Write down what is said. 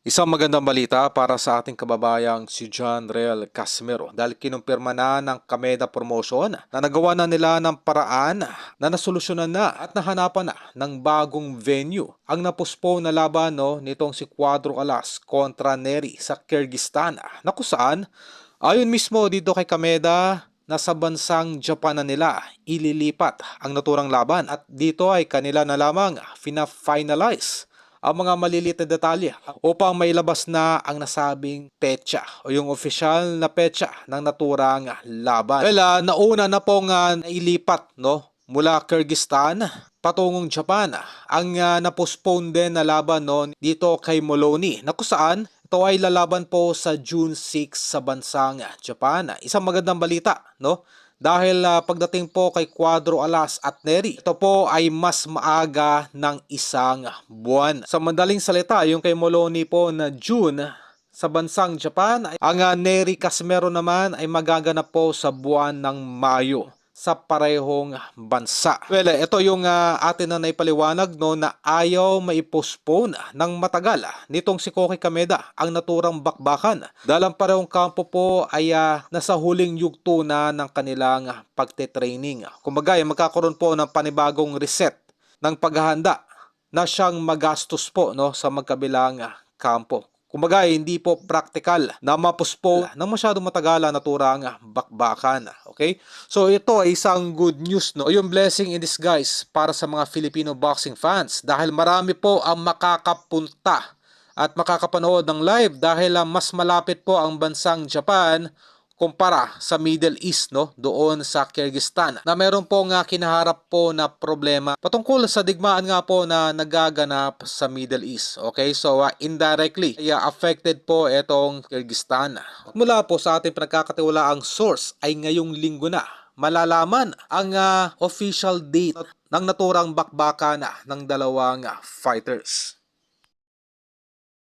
Isang magandang balita para sa ating kababayang si John Real Casimero dahil kinumpirma na ng Kameda Promotion na nagawa na nila ng paraan na nasolusyonan na at nahanapan na ng bagong venue ang napuspone na laban nitong si Cuadro Alas kontra Neri sa Kyrgyzstan na kung saan ayon mismo dito kay Kameda nasa bansang Japan na nila ililipat ang naturang laban at dito ay kanila na lamang fina-finalize ang mga maliliit na detalye upang mailabas na ang nasabing petsa o yung official na petsa ng naturang laban. Well, nauna na pong nailipat mula Kyrgyzstan patungong Japan ang na-postpone din na laban dito kay Moloney na kung saan ito ay lalaban po sa June 6 sa bansang Japan. Isang magandang balita, dahil pagdating po kay Cuadro Alas at Neri, ito po ay mas maaga ng isang buwan. Sa madaling salita, yung kay Moloney po na June sa bansang Japan, ang Neri Casimero naman ay magaganap po sa buwan ng Mayo sa parehong bansa. Well, ito yung atin na naipaliwanag na ayaw maipostpone ng matagal nitong si Koki Kameda ang naturang bakbakan. Dahil ang parehong kampo po ay nasa huling yugto na ng kanilang pagte-training. Kumbaga, magkakaroon po ng panibagong reset ng paghahanda na siyang magastos po sa magkabilang kampo. Kumbaga, hindi po practical na mapuspo ng masyadong matagal na naturang bakbakan. Okay? So ito ay isang good news, yung blessing in disguise para sa mga Filipino boxing fans dahil marami po ang makakapunta at makakapanood ng live dahil mas malapit po ang bansang Japan kumpara sa Middle East, doon sa Kyrgyzstan na meron po nga kinaharap po na problema patungkol sa digmaan nga po na nagaganap sa Middle East. Okay, so indirectly affected po itong Kyrgyzstan. Mula po sa ating pinagkakatiwalaang source ay ngayong linggo na malalaman ang official date ng naturang bakbakan ng dalawang fighters.